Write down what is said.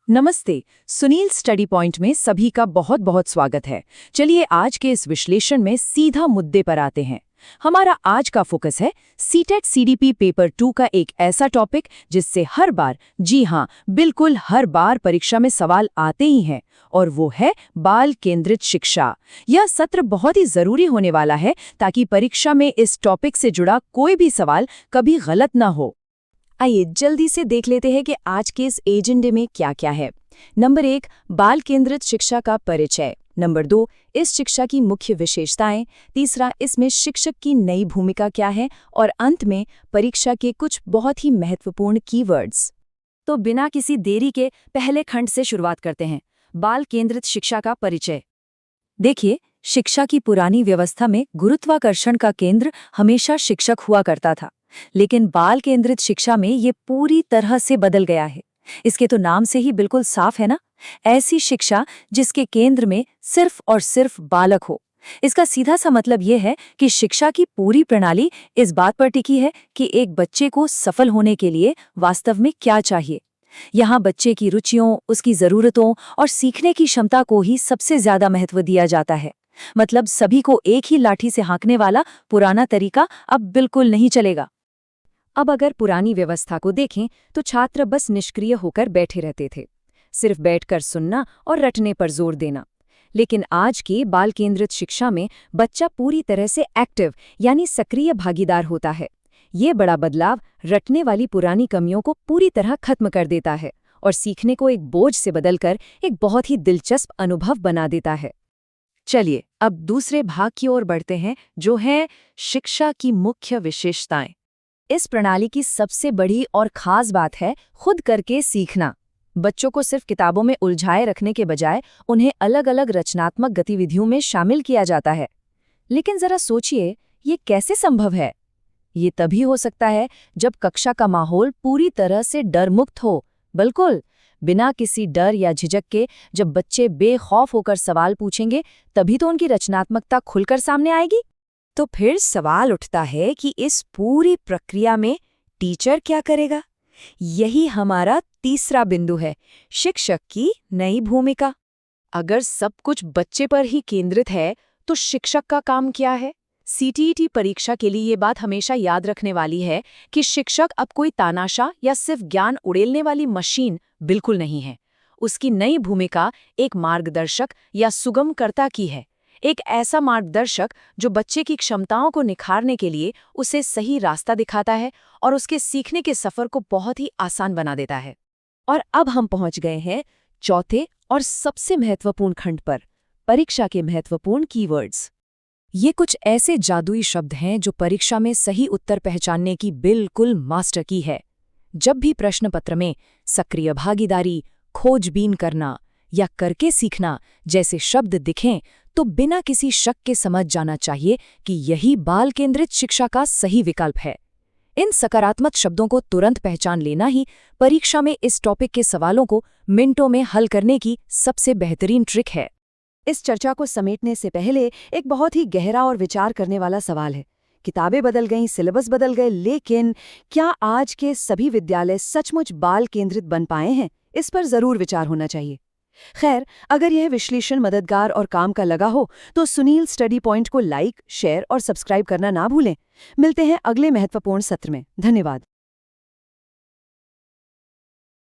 नमस्ते। Sunil study point में सभी का बहुत बहुत स्वागत है। चलिए आज के इस विश्लेषण में सीधा मुद्दे पर आते हैं। हमारा आज का फोकस है सीटेट सीडीपी पेपर 2 का एक ऐसा टॉपिक जिससे हर बार, जी हाँ, बिल्कुल हर बार परीक्षा में सवाल आते ही हैं, और वो है बाल केंद्रित शिक्षा। यह सत्र बहुत ही जरूरी होने वाला है ताकि परीक्षा में इस टॉपिक से जुड़ा कोई भी सवाल कभी गलत ना हो। आइए जल्दी से देख लेते हैं कि आज के इस एजेंडे में क्या क्या है। नंबर 1, बाल केंद्रित शिक्षा का परिचय। नंबर 2, इस शिक्षा की मुख्य विशेषताएं। तीसरा, इसमें शिक्षक की नई भूमिका क्या है, और अंत में परीक्षा के कुछ बहुत ही महत्वपूर्ण कीवर्ड्स। तो बिना किसी देरी के पहले खंड से शुरुआत करते हैं, बाल केंद्रित शिक्षा का परिचय। देखिए, शिक्षा की पुरानी व्यवस्था में गुरुत्वाकर्षण का केंद्र हमेशा शिक्षक हुआ करता था, लेकिन बाल केंद्रित शिक्षा में ये पूरी तरह से बदल गया है। इसके तो नाम से ही बिल्कुल साफ है ना, ऐसी शिक्षा जिसके केंद्र में सिर्फ और सिर्फ बालक हो। इसका सीधा सा मतलब ये है कि शिक्षा की पूरी प्रणाली इस बात पर टिकी है कि एक बच्चे को सफल होने के लिए वास्तव में क्या चाहिए। यहाँ बच्चे की रुचियों, उसकी जरूरतों और सीखने की क्षमता को ही सबसे ज्यादा महत्व दिया जाता है। मतलब सभी को एक ही लाठी से हाँकने वाला पुराना तरीका अब बिल्कुल नहीं चलेगा। अब अगर पुरानी व्यवस्था को देखें तो छात्र बस निष्क्रिय होकर बैठे रहते थे, सिर्फ बैठकर सुनना और रटने पर जोर देना। लेकिन आज की बाल केंद्रित शिक्षा में बच्चा पूरी तरह से एक्टिव यानी सक्रिय भागीदार होता है। ये बड़ा बदलाव रटने वाली पुरानी कमियों को पूरी तरह खत्म कर देता है और सीखने को एक बोझ से बदलकर एक बहुत ही दिलचस्प अनुभव बना देता है। चलिए अब दूसरे भाग की ओर बढ़ते हैं, जो है शिक्षा की मुख्य विशेषताएं। इस प्रणाली की सबसे बड़ी और खास बात है खुद करके सीखना। बच्चों को सिर्फ किताबों में उलझाए रखने के बजाय उन्हें अलग अलग रचनात्मक गतिविधियों में शामिल किया जाता है। लेकिन जरा सोचिए, ये कैसे संभव है? ये तभी हो सकता है जब कक्षा का माहौल पूरी तरह से डर मुक्त हो। बिल्कुल बिना किसी डर या झिझक के जब बच्चे बेखौफ होकर सवाल पूछेंगे, तभी तो उनकी रचनात्मकता खुलकर सामने आएगी। तो फिर सवाल उठता है कि इस पूरी प्रक्रिया में टीचर क्या करेगा? यही हमारा तीसरा बिंदु है, शिक्षक की नई भूमिका। अगर सब कुछ बच्चे पर ही केंद्रित है, तो शिक्षक का काम क्या है? सीटीईटी परीक्षा के लिए ये बात हमेशा याद रखने वाली है कि शिक्षक अब कोई तानाशाह या सिर्फ ज्ञान उड़ेलने वाली मशीन बिल्कुल नहीं है। उसकी नई भूमिका एक मार्गदर्शक या सुगमकर्ता की है। एक ऐसा मार्गदर्शक जो बच्चे की क्षमताओं को निखारने के लिए उसे सही रास्ता दिखाता है और उसके सीखने के सफर को बहुत ही आसान बना देता है। और अब हम पहुंच गए हैं चौथे और सबसे महत्वपूर्ण खंड पर, परीक्षा के महत्वपूर्ण कीवर्ड्स। ये कुछ ऐसे जादुई शब्द हैं जो परीक्षा में सही उत्तर पहचानने की बिल्कुल मास्टर की है। जब भी प्रश्न पत्र में सक्रिय भागीदारी, खोजबीन करना या करके सीखना जैसे शब्द दिखें, तो बिना किसी शक के समझ जाना चाहिए कि यही बाल केंद्रित शिक्षा का सही विकल्प है। इन सकारात्मक शब्दों को तुरंत पहचान लेना ही परीक्षा में इस टॉपिक के सवालों को मिनटों में हल करने की सबसे बेहतरीन ट्रिक है। इस चर्चा को समेटने से पहले एक बहुत ही गहरा और विचार करने वाला सवाल है। किताबें बदल गईं, सिलेबस बदल गए, लेकिन क्या आज के सभी विद्यालय सचमुच बाल केंद्रित बन पाए हैं? इस पर जरूर विचार होना चाहिए। खैर, अगर यह विश्लेषण मददगार और काम का लगा हो तो सुनील स्टडी पॉइंट को लाइक, शेयर और सब्सक्राइब करना ना भूलें। मिलते हैं अगले महत्वपूर्ण सत्र में। धन्यवाद।